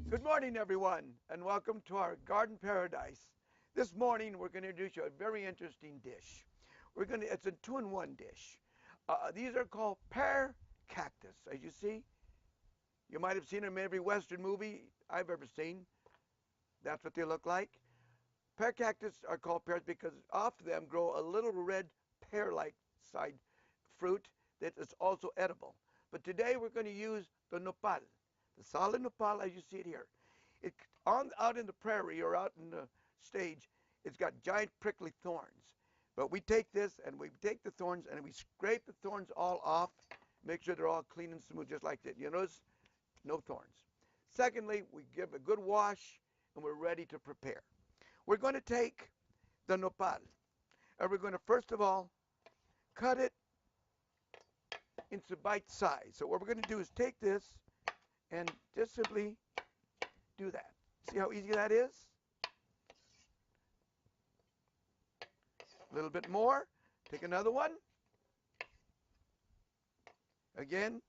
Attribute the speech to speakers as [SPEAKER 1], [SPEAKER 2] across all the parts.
[SPEAKER 1] Good morning, everyone, and welcome to our garden paradise. This morning, we're going to introduce you a very interesting dish. It's a two-in-one dish. These are called pear cactus. As you see, you might have seen them in every Western movie I've ever seen. That's what they look like. Pear cactus are called pears because off them grow a little red pear-like side fruit that is also edible. But today, we're going to use the nopal. The solid nopal, as you see it here. Out in the prairie or out in the stage, it's got giant prickly thorns. But we take this and we take the thorns and we scrape the thorns all off, make sure they're all clean and smooth just like that. You notice? No thorns. Secondly, we give a good wash and we're ready to prepare. We're going to take the nopal and we're going to first of all cut it into bite size. So what we're going to do is take this and just simply do that. See how easy that is? A little bit more. Take another one. Again,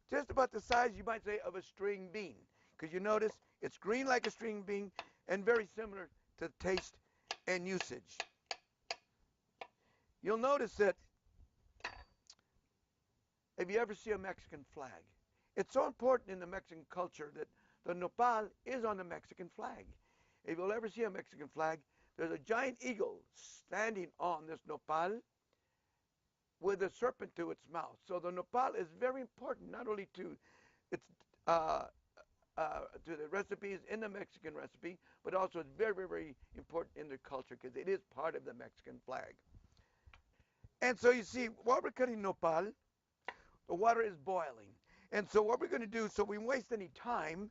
[SPEAKER 1] just about the size, you might say, of a string bean. Because you notice it's green like a string bean and very similar to taste and usage. You'll notice that if you ever see a Mexican flag, it's so important in the Mexican culture that the nopal is on the Mexican flag. If you'll ever see a Mexican flag, there's a giant eagle standing on this nopal with a serpent to its mouth. So the nopal is very important, not only to its to the recipes in the Mexican recipe, but also it's very, very, very important in their culture because it is part of the Mexican flag. And so you see, while we're cutting nopal, the water is boiling. And so what we're going to do, so we don't waste any time,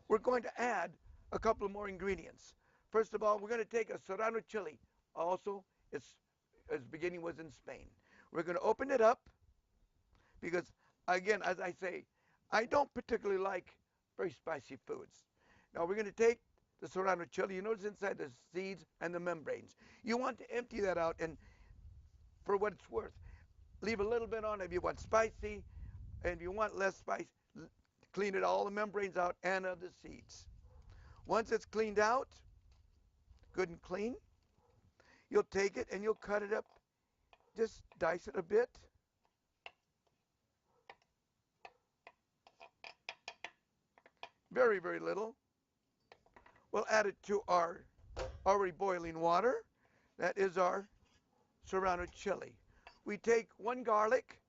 [SPEAKER 1] we're going to add a couple of more ingredients. First of all, we're going to take a serrano chili. Also, its beginning was in Spain. We're going to open it up because, again, as I say, I don't particularly like very spicy foods. Now we're going to take the serrano chili. You notice inside the seeds and the membranes. You want to empty that out, and for what it's worth, leave a little bit on if you want spicy, and if you want less spice, clean it all the membranes out and of the seeds. Once it's cleaned out, good and clean, you'll take it and you'll cut it up. Just dice it a bit. Very, very little. We'll add it to our already boiling water. That is our serrano chili. We take one garlic,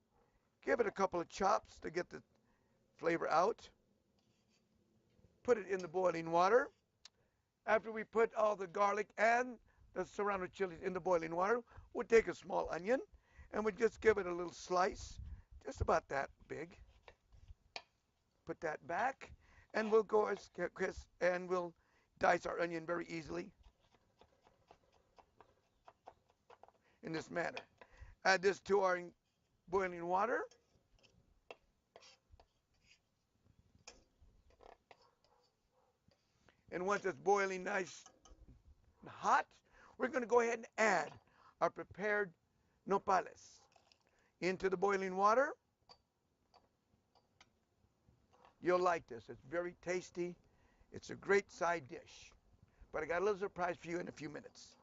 [SPEAKER 1] give it a couple of chops to get the flavor out. Put it in the boiling water. After we put all the garlic and the serrano chilies in the boiling water, we'll take a small onion and we'll just give it a little slice, just about that big. Put that back, and we'll go and we'll dice our onion very easily in this manner. Add this to our boiling water. And once it's boiling nice and hot, we're going to go ahead and add our prepared nopales into the boiling water. You'll like this. It's very tasty. It's a great side dish. But I got a little surprise for you in a few minutes.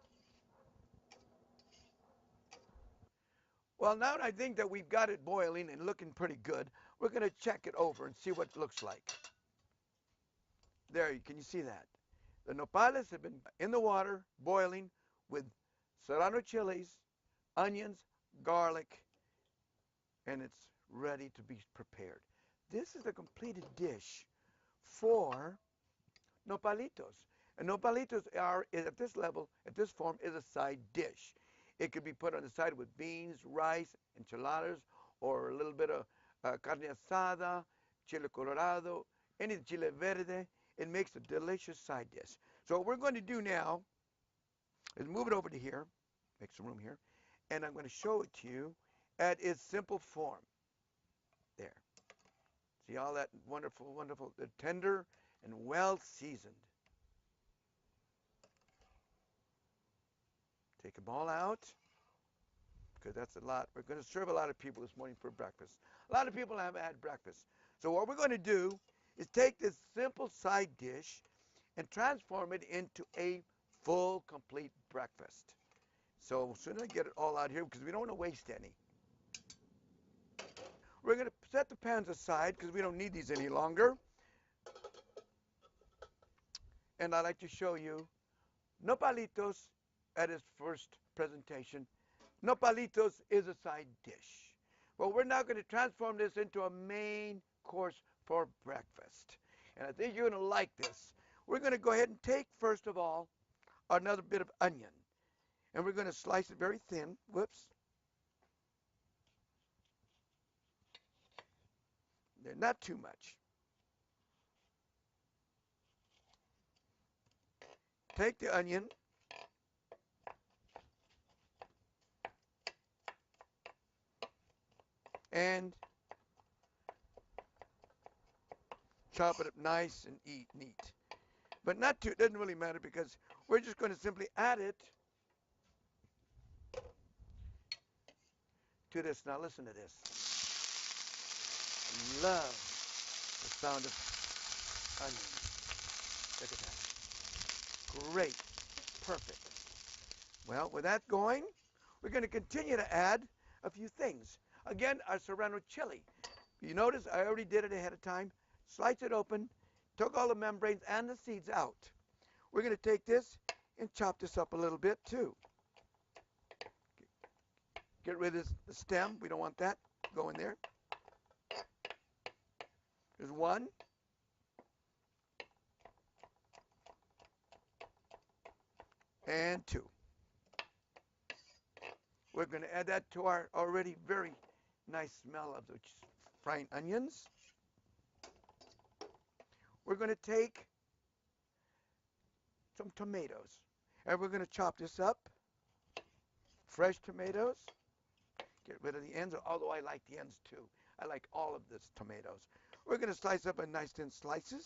[SPEAKER 1] Well, now I think that we've got it boiling and looking pretty good, we're going to check it over and see what it looks like. There, can you see that? The nopales have been in the water, boiling, with serrano chilies, onions, garlic, and it's ready to be prepared. This is a completed dish for nopalitos. And nopalitos are, at this level, at this form, is a side dish. It could be put on the side with beans, rice, enchiladas, or a little bit of carne asada, chile colorado, any chile verde. It makes a delicious side dish. So what we're going to do now is move it over to here, make some room here, and I'm going to show it to you at its simple form. There. See all that wonderful, wonderful, tender and well seasoned. Take them all out, because that's a lot. We're going to serve a lot of people this morning for breakfast. A lot of people haven't had breakfast. So what we're going to do is take this simple side dish and transform it into a full, complete breakfast. So as soon as I get it all out here, because we don't want to waste any, we're going to set the pans aside because we don't need these any longer. And I'd like to show you nopalitos at its first presentation. Nopalitos is a side dish. Well, we're now going to transform this into a main course for breakfast. And I think you're going to like this. We're going to go ahead and take, first of all, another bit of onion. And we're going to slice it very thin. Whoops. Not too much. Take the onion and chop it up nice and neat. But not too, it doesn't really matter because we're just going to simply add it to this. Now listen to this. Love the sound of onions. Look at that. Great. Perfect. Well, with that going, we're going to continue to add a few things. Again, our serrano chili. You notice I already did it ahead of time. Slice it open, took all the membranes and the seeds out. We're going to take this and chop this up a little bit too. Get rid of the stem. We don't want that going there. There's one. And two. We're going to add that to our already very nice smell of the frying onions. We're going to take some tomatoes, and we're going to chop this up. Fresh tomatoes. Get rid of the ends, although I like the ends too. I like all of this tomatoes. We're going to slice up in nice thin slices.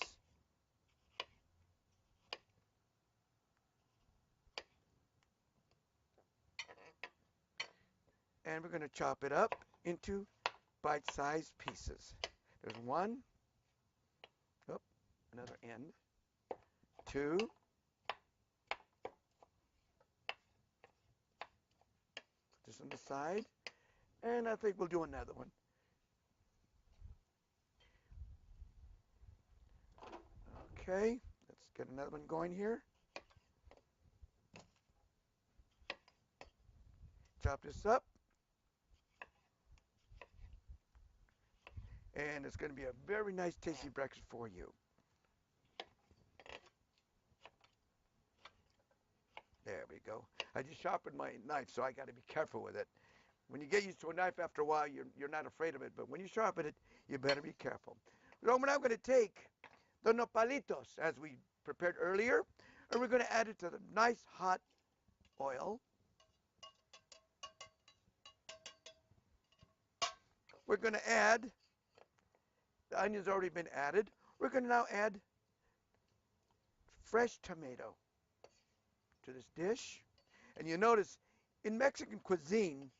[SPEAKER 1] And we're going to chop it up into bite-sized pieces. There's one. Oh, another end. Two. Put this on the side. And I think we'll do another one. Okay, let's get another one going here. Chop this up. And it's going to be a very nice, tasty breakfast for you. There we go. I just sharpened my knife, so I got to be careful with it. When you get used to a knife after a while, you're not afraid of it. But when you sharpen it, you better be careful. So we're now going to take the nopalitos, as we prepared earlier, and we're going to add it to the nice hot oil. We're going to add, the onion's already been added. We're going to now add fresh tomato to this dish. And you notice, in Mexican cuisine,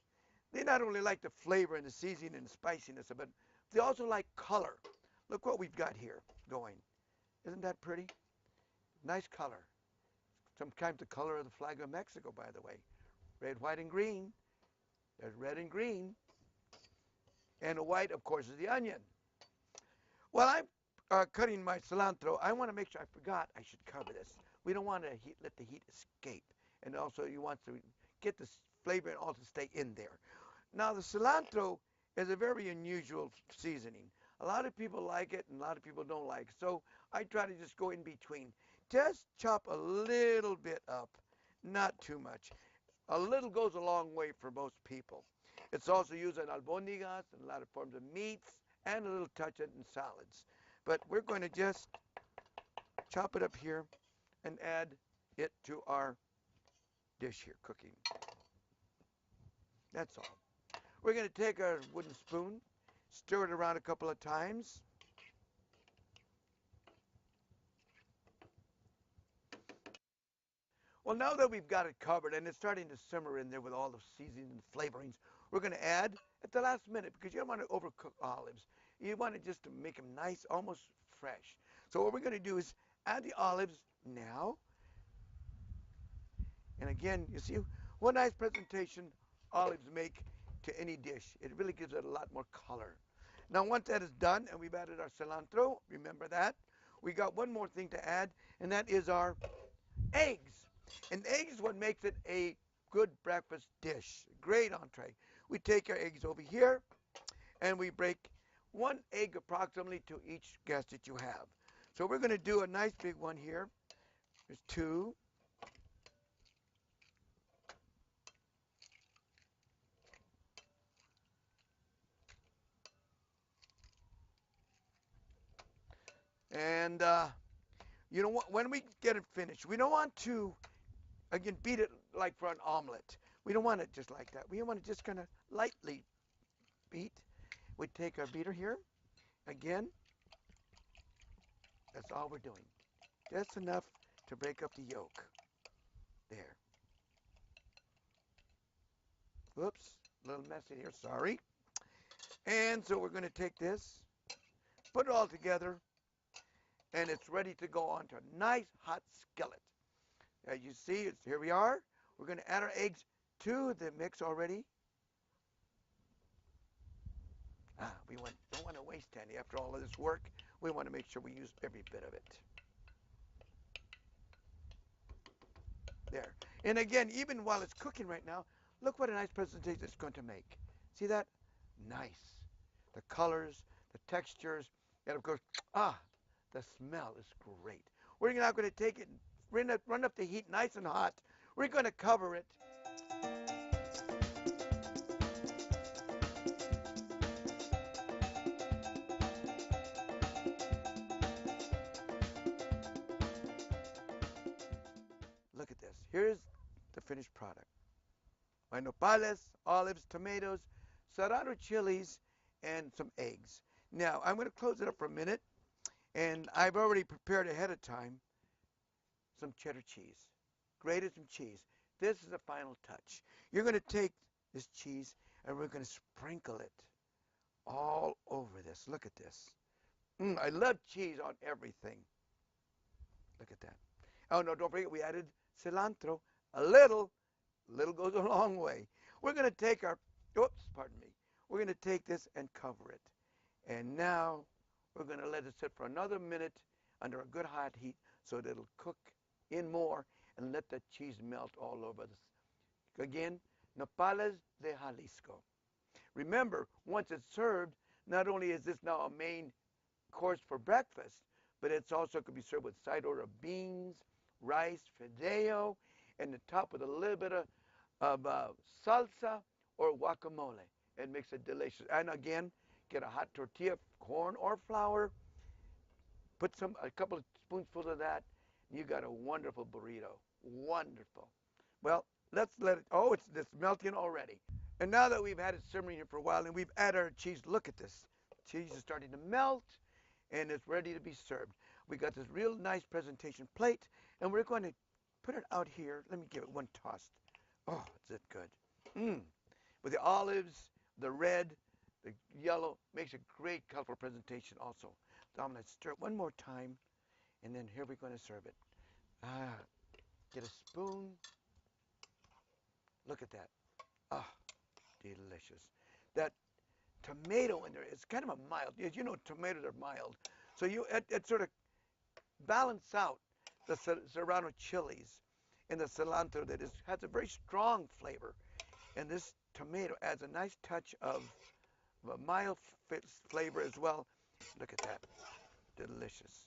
[SPEAKER 1] they not only like the flavor and the seasoning and the spiciness of it, they also like color. Look what we've got here going. Isn't that pretty? Nice color. Sometimes the color of the flag of Mexico, by the way. Red, white, and green. There's red and green. And the white, of course, is the onion. While I'm cutting my cilantro, I want to make sure, I forgot I should cover this. We don't want to let the heat escape. And also you want to get the flavor and also stay in there. Now the cilantro is a very unusual seasoning. A lot of people like it and a lot of people don't like it. So I try to just go in between. Just chop a little bit up, not too much. A little goes a long way for most people. It's also used in albóndigas and a lot of forms of meats and a little touch in salads. But we're going to just chop it up here and add it to our dish here, cooking. That's all. We're going to take our wooden spoon, stir it around a couple of times. Well, now that we've got it covered and it's starting to simmer in there with all the seasonings and flavorings, we're going to add at the last minute, because you don't want to overcook olives. You want it just to make them nice, almost fresh. So what we're going to do is add the olives now. And again, you see what nice presentation olives make to any dish. It really gives it a lot more color. Now once that is done and we've added our cilantro, remember that, we got one more thing to add, and that is our eggs. And eggs is what makes it a good breakfast dish. Great entree. We take our eggs over here and we break one egg approximately to each guest that you have. So we're going to do a nice big one here. There's two. And you know what? When we get it finished, we don't want to, again, beat it like for an omelet. We don't want it just like that. We want to just kind of lightly beat. We take our beater here. Again, that's all we're doing. Just enough to break up the yolk. There. Whoops, a little messy here, sorry. And so we're going to take this, put it all together, and it's ready to go onto a nice hot skillet. As you see, here we are. We're going to add our eggs to the mix already. We don't want to waste any. After all of this work, we want to make sure we use every bit of it. There. And again, even while it's cooking right now, look what a nice presentation it's going to make. See that? Nice. The colors, the textures, and of course, the smell is great. We're now going to take it and run up the heat nice and hot. We're going to cover it. Look at this. Here's the finished product. My nopales, olives, tomatoes, serrano chilies, and some eggs. Now, I'm going to close it up for a minute, and I've already prepared ahead of time some cheddar cheese. Grated some cheese. This is the final touch. You're going to take this cheese, and we're going to sprinkle it all over this. Look at this. I love cheese on everything. Look at that. Oh, no, don't forget we added cilantro. A little goes a long way. We're going to take our, pardon me. We're going to take this and cover it. And now we're going to let it sit for another minute under a good hot heat so that it'll cook in more and let the cheese melt all over this. Again, nopales de Jalisco. Remember, once it's served, not only is this now a main course for breakfast, but it's also could be served with side order of beans, rice, fideo, and the top with a little bit of salsa or guacamole. It makes it delicious. And again, get a hot tortilla, corn or flour, put a couple of spoonfuls of that, and you got a wonderful burrito. Wonderful. Well, let's let it, it's melting already. And now that we've had it simmering here for a while and we've added our cheese, look at this. Cheese is starting to melt and it's ready to be served. We got this real nice presentation plate and we're going to put it out here. Let me give it one toss. Oh, is it good? With the olives, the red, the yellow, makes a great colorful presentation also. So I'm going to stir it one more time, and then here we're going to serve it. Get a spoon. Look at that. Delicious. That tomato in there is kind of a mild. As you know, tomatoes are mild. So it sort of balance out the serrano chilies and the cilantro that has a very strong flavor. And this tomato adds a nice touch of a mild flavor as well. Look at that. Delicious.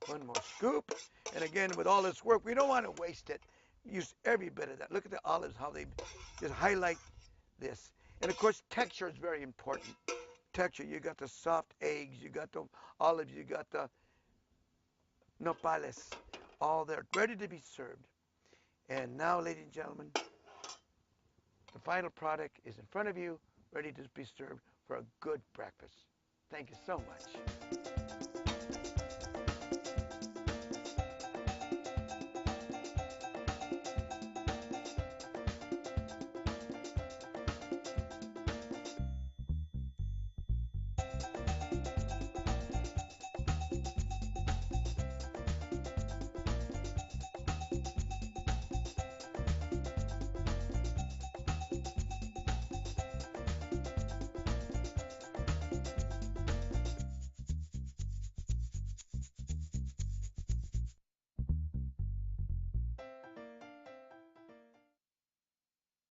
[SPEAKER 1] One more scoop. And again, with all this work, we don't want to waste it. Use every bit of that. Look at the olives, how they just highlight this. And of course, texture is very important. Texture, you got the soft eggs, you got the olives, you got the nopales, all there, ready to be served. And now, ladies and gentlemen, the final product is in front of you, ready to be served for a good breakfast. Thank you so much.